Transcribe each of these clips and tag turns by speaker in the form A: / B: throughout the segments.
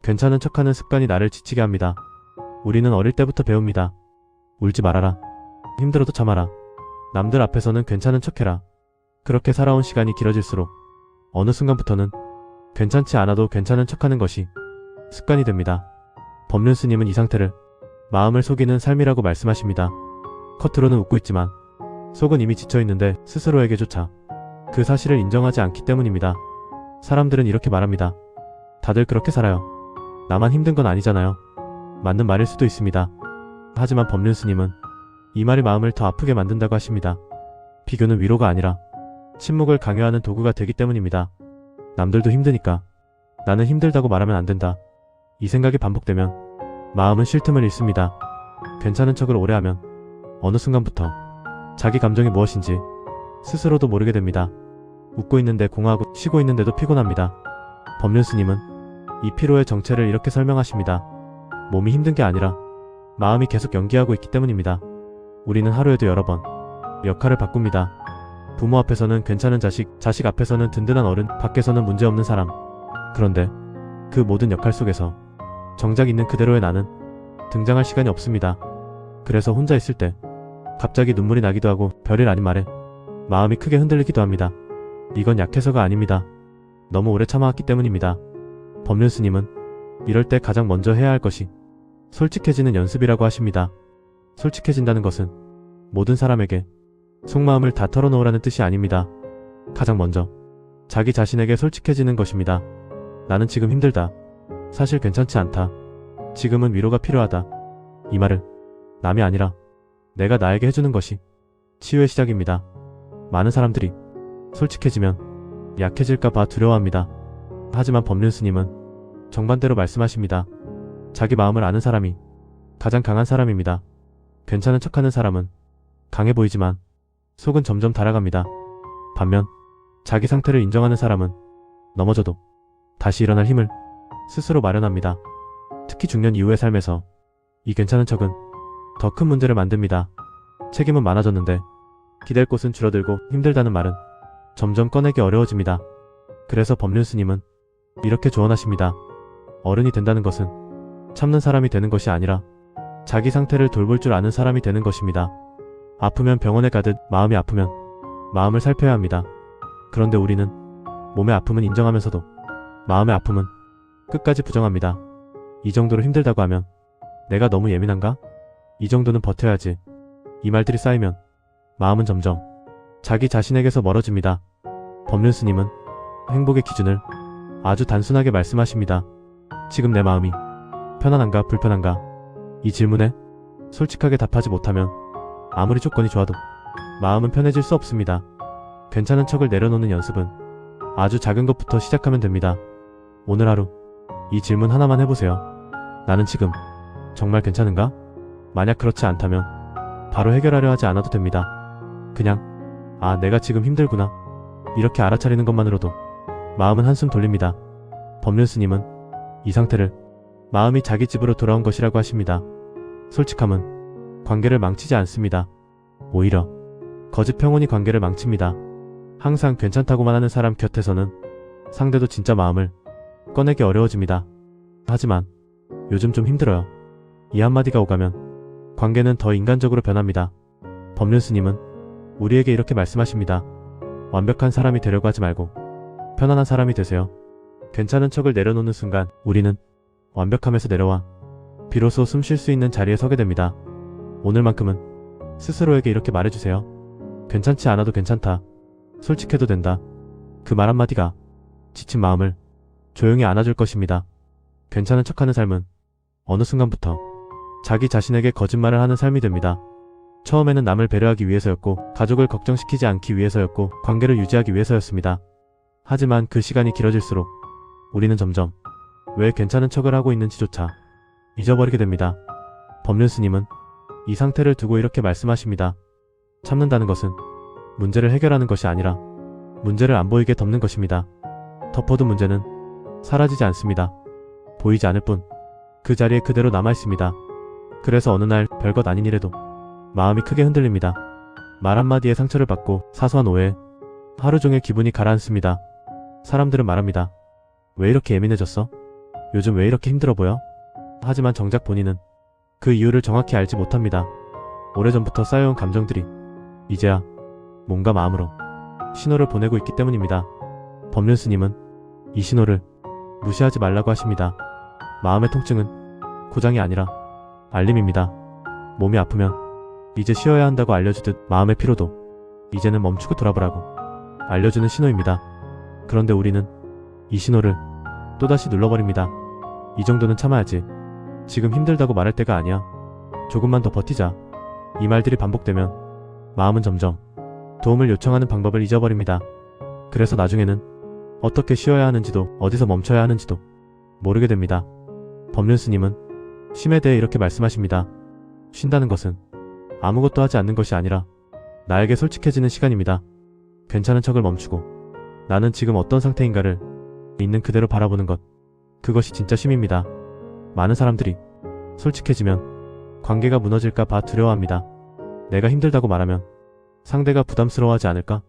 A: 괜찮은 척하는 습관이 나를 지치게 합니다. 우리는 어릴 때부터 배웁니다. 울지 말아라. 힘들어도 참아라. 남들 앞에서는 괜찮은 척해라. 그렇게 살아온 시간이 길어질수록 어느 순간부터는 괜찮지 않아도 괜찮은 척하는 것이 습관이 됩니다. 법륜 스님은 이 상태를 마음을 속이는 삶이라고 말씀하십니다. 겉으로는 웃고 있지만 속은 이미 지쳐있는데 스스로에게조차 그 사실을 인정하지 않기 때문입니다. 사람들은 이렇게 말합니다. 다들 그렇게 살아요. 나만 힘든 건 아니잖아요. 맞는 말일 수도 있습니다. 하지만 법륜 스님은 이 말이 마음을 더 아프게 만든다고 하십니다. 비교는 위로가 아니라 침묵을 강요하는 도구가 되기 때문입니다. 남들도 힘드니까 나는 힘들다고 말하면 안 된다. 이 생각이 반복되면 마음은 쉴 틈을 잃습니다. 괜찮은 척을 오래 하면 어느 순간부터 자기 감정이 무엇인지 스스로도 모르게 됩니다. 웃고 있는데 공허하고 쉬고 있는데도 피곤합니다. 법륜 스님은 이 피로의 정체를 이렇게 설명하십니다. 몸이 힘든 게 아니라 마음이 계속 연기하고 있기 때문입니다. 우리는 하루에도 여러 번 역할을 바꿉니다. 부모 앞에서는 괜찮은 자식, 자식 앞에서는 든든한 어른, 밖에서는 문제없는 사람. 그런데 그 모든 역할 속에서 정작 있는 그대로의 나는 등장할 시간이 없습니다. 그래서 혼자 있을 때 갑자기 눈물이 나기도 하고 별일 아닌 말에 마음이 크게 흔들리기도 합니다. 이건 약해서가 아닙니다. 너무 오래 참아왔기 때문입니다. 법륜 스님은 이럴 때 가장 먼저 해야 할 것이 솔직해지는 연습이라고 하십니다. 솔직해진다는 것은 모든 사람에게 속마음을 다 털어놓으라는 뜻이 아닙니다. 가장 먼저 자기 자신에게 솔직해지는 것입니다. 나는 지금 힘들다. 사실 괜찮지 않다. 지금은 위로가 필요하다. 이 말을 남이 아니라 내가 나에게 해주는 것이 치유의 시작입니다. 많은 사람들이 솔직해지면 약해질까봐 두려워합니다. 하지만 법륜 스님은 정반대로 말씀하십니다. 자기 마음을 아는 사람이 가장 강한 사람입니다. 괜찮은 척하는 사람은 강해 보이지만 속은 점점 달아갑니다. 반면 자기 상태를 인정하는 사람은 넘어져도 다시 일어날 힘을 스스로 마련합니다. 특히 중년 이후의 삶에서 이 괜찮은 척은 더 큰 문제를 만듭니다. 책임은 많아졌는데 기댈 곳은 줄어들고 힘들다는 말은 점점 꺼내기 어려워집니다. 그래서 법륜 스님은 이렇게 조언하십니다. 어른이 된다는 것은 참는 사람이 되는 것이 아니라 자기 상태를 돌볼 줄 아는 사람이 되는 것입니다. 아프면 병원에 가듯 마음이 아프면 마음을 살펴야 합니다. 그런데 우리는 몸의 아픔은 인정하면서도 마음의 아픔은 끝까지 부정합니다. 이 정도로 힘들다고 하면 내가 너무 예민한가? 이 정도는 버텨야지. 이 말들이 쌓이면 마음은 점점 자기 자신에게서 멀어집니다. 법륜 스님은 행복의 기준을 아주 단순하게 말씀하십니다. 지금 내 마음이 편안한가 불편한가? 이 질문에 솔직하게 답하지 못하면 아무리 조건이 좋아도 마음은 편해질 수 없습니다. 괜찮은 척을 내려놓는 연습은 아주 작은 것부터 시작하면 됩니다. 오늘 하루 이 질문 하나만 해보세요. 나는 지금 정말 괜찮은가? 만약 그렇지 않다면 바로 해결하려 하지 않아도 됩니다. 그냥 내가 지금 힘들구나 이렇게 알아차리는 것만으로도 마음은 한숨 돌립니다. 법륜 스님은 이 상태를 마음이 자기 집으로 돌아온 것이라고 하십니다. 솔직함은 관계를 망치지 않습니다. 오히려 거짓 평온이 관계를 망칩니다. 항상 괜찮다고만 하는 사람 곁에서는 상대도 진짜 마음을 꺼내기 어려워집니다. 하지만 요즘 좀 힘들어요. 이 한마디가 오가면 관계는 더 인간적으로 변합니다. 법륜 스님은 우리에게 이렇게 말씀하십니다. 완벽한 사람이 되려고 하지 말고 편안한 사람이 되세요. 괜찮은 척을 내려놓는 순간 우리는 완벽함에서 내려와 비로소 숨 쉴 수 있는 자리에 서게 됩니다. 오늘만큼은 스스로에게 이렇게 말해주세요. 괜찮지 않아도 괜찮다. 솔직해도 된다. 그 말 한마디가 지친 마음을 조용히 안아줄 것입니다. 괜찮은 척하는 삶은 어느 순간부터 자기 자신에게 거짓말을 하는 삶이 됩니다. 처음에는 남을 배려하기 위해서였고 가족을 걱정시키지 않기 위해서였고 관계를 유지하기 위해서였습니다. 하지만 그 시간이 길어질수록 우리는 점점 왜 괜찮은 척을 하고 있는지조차 잊어버리게 됩니다. 법륜 스님은 이 상태를 두고 이렇게 말씀하십니다. 참는다는 것은 문제를 해결하는 것이 아니라 문제를 안 보이게 덮는 것입니다. 덮어도 문제는 사라지지 않습니다. 보이지 않을 뿐 그 자리에 그대로 남아있습니다. 그래서 어느 날 별것 아닌 일에도 마음이 크게 흔들립니다. 말 한마디에 상처를 받고 사소한 오해에 하루 종일 기분이 가라앉습니다. 사람들은 말합니다. 왜 이렇게 예민해졌어? 요즘 왜 이렇게 힘들어 보여? 하지만 정작 본인은 그 이유를 정확히 알지 못합니다. 오래전부터 쌓여온 감정들이 이제야 몸과 마음으로 신호를 보내고 있기 때문입니다. 법륜 스님은 이 신호를 무시하지 말라고 하십니다. 마음의 통증은 고장이 아니라 알림입니다. 몸이 아프면 이제 쉬어야 한다고 알려주듯 마음의 피로도 이제는 멈추고 돌아보라고 알려주는 신호입니다. 그런데 우리는 이 신호를 또다시 눌러버립니다. 이 정도는 참아야지. 지금 힘들다고 말할 때가 아니야. 조금만 더 버티자. 이 말들이 반복되면 마음은 점점 도움을 요청하는 방법을 잊어버립니다. 그래서 나중에는 어떻게 쉬어야 하는지도 어디서 멈춰야 하는지도 모르게 됩니다. 법륜 스님은 쉼에 대해 이렇게 말씀하십니다. 쉰다는 것은 아무것도 하지 않는 것이 아니라 나에게 솔직해지는 시간입니다. 괜찮은 척을 멈추고 나는 지금 어떤 상태인가를 있는 그대로 바라보는 것. 그것이 진짜 쉼입니다. 많은 사람들이 솔직해지면 관계가 무너질까 봐 두려워합니다. 내가 힘들다고 말하면 상대가 부담스러워하지 않을까?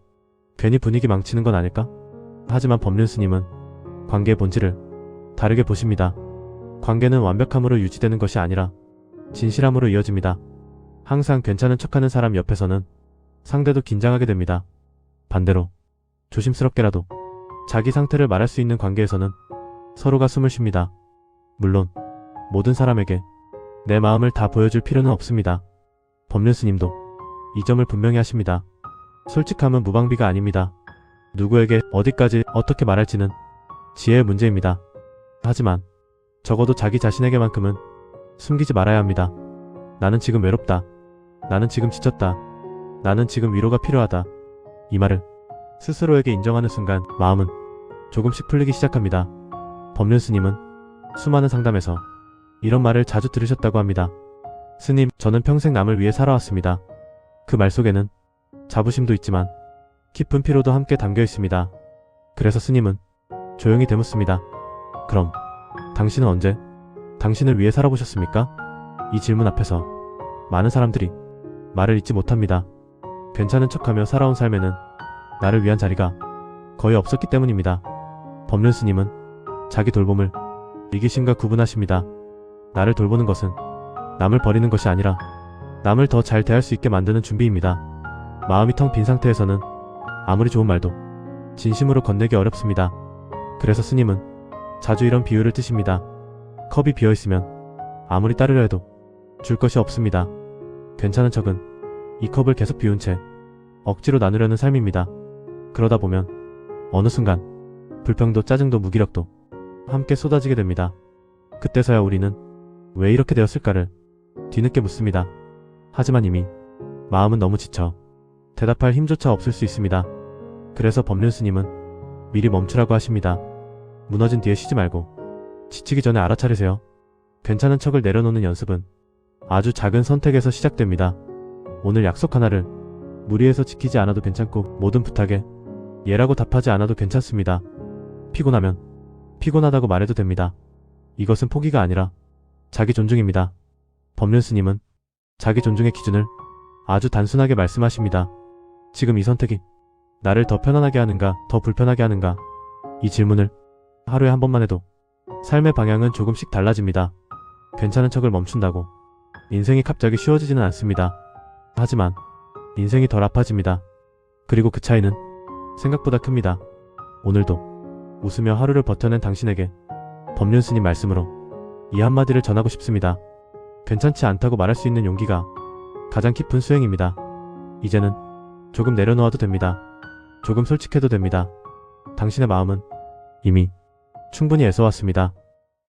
A: 괜히 분위기 망치는 건 아닐까? 하지만 법륜 스님은 관계의 본질을 다르게 보십니다. 관계는 완벽함으로 유지되는 것이 아니라 진실함으로 이어집니다. 항상 괜찮은 척하는 사람 옆에서는 상대도 긴장하게 됩니다. 반대로 조심스럽게라도 자기 상태를 말할 수 있는 관계에서는 서로가 숨을 쉽니다. 물론 모든 사람에게 내 마음을 다 보여줄 필요는 없습니다. 법륜 스님도 이 점을 분명히 하십니다. 솔직함은 무방비가 아닙니다. 누구에게 어디까지 어떻게 말할지는 지혜의 문제입니다. 하지만 적어도 자기 자신에게만큼은 숨기지 말아야 합니다. 나는 지금 외롭다. 나는 지금 지쳤다. 나는 지금 위로가 필요하다. 이 말을 스스로에게 인정하는 순간 마음은 조금씩 풀리기 시작합니다. 법륜 스님은 수많은 상담에서 이런 말을 자주 들으셨다고 합니다. 스님, 저는 평생 남을 위해 살아왔습니다. 그 말 속에는 자부심도 있지만 깊은 피로도 함께 담겨 있습니다. 그래서 스님은 조용히 되묻습니다. 그럼 당신은 언제 당신을 위해 살아보셨습니까? 이 질문 앞에서 많은 사람들이 말을 잇지 못합니다. 괜찮은 척하며 살아온 삶에는 나를 위한 자리가 거의 없었기 때문입니다. 법륜 스님은 자기 돌봄을 이기심과 구분하십니다. 나를 돌보는 것은 남을 버리는 것이 아니라 남을 더 잘 대할 수 있게 만드는 준비입니다. 마음이 텅 빈 상태에서는 아무리 좋은 말도 진심으로 건네기 어렵습니다. 그래서 스님은 자주 이런 비유를 뜨십니다. 컵이 비어있으면 아무리 따르려 해도 줄 것이 없습니다. 괜찮은 척은 이 컵을 계속 비운 채 억지로 나누려는 삶입니다. 그러다 보면 어느 순간 불평도 짜증도 무기력도 함께 쏟아지게 됩니다. 그때서야 우리는 왜 이렇게 되었을까를 뒤늦게 묻습니다. 하지만 이미 마음은 너무 지쳐 대답할 힘조차 없을 수 있습니다. 그래서 법륜 스님은 미리 멈추라고 하십니다. 무너진 뒤에 쉬지 말고 지치기 전에 알아차리세요. 괜찮은 척을 내려놓는 연습은 아주 작은 선택에서 시작됩니다. 오늘 약속 하나를 무리해서 지키지 않아도 괜찮고 모든 부탁에 예라고 답하지 않아도 괜찮습니다. 피곤하면 피곤하다고 말해도 됩니다. 이것은 포기가 아니라 자기 존중입니다. 법륜 스님은 자기 존중의 기준을 아주 단순하게 말씀하십니다. 지금 이 선택이 나를 더 편안하게 하는가, 더 불편하게 하는가? 이 질문을 하루에 한 번만 해도 삶의 방향은 조금씩 달라집니다. 괜찮은 척을 멈춘다고 인생이 갑자기 쉬워지지는 않습니다. 하지만 인생이 덜 아파집니다. 그리고 그 차이는 생각보다 큽니다. 오늘도 웃으며 하루를 버텨낸 당신에게 법륜 스님 말씀으로 이 한마디를 전하고 싶습니다. 괜찮지 않다고 말할 수 있는 용기가 가장 깊은 수행입니다. 이제는 조금 내려놓아도 됩니다. 조금 솔직해도 됩니다. 당신의 마음은 이미 충분히 애써왔습니다.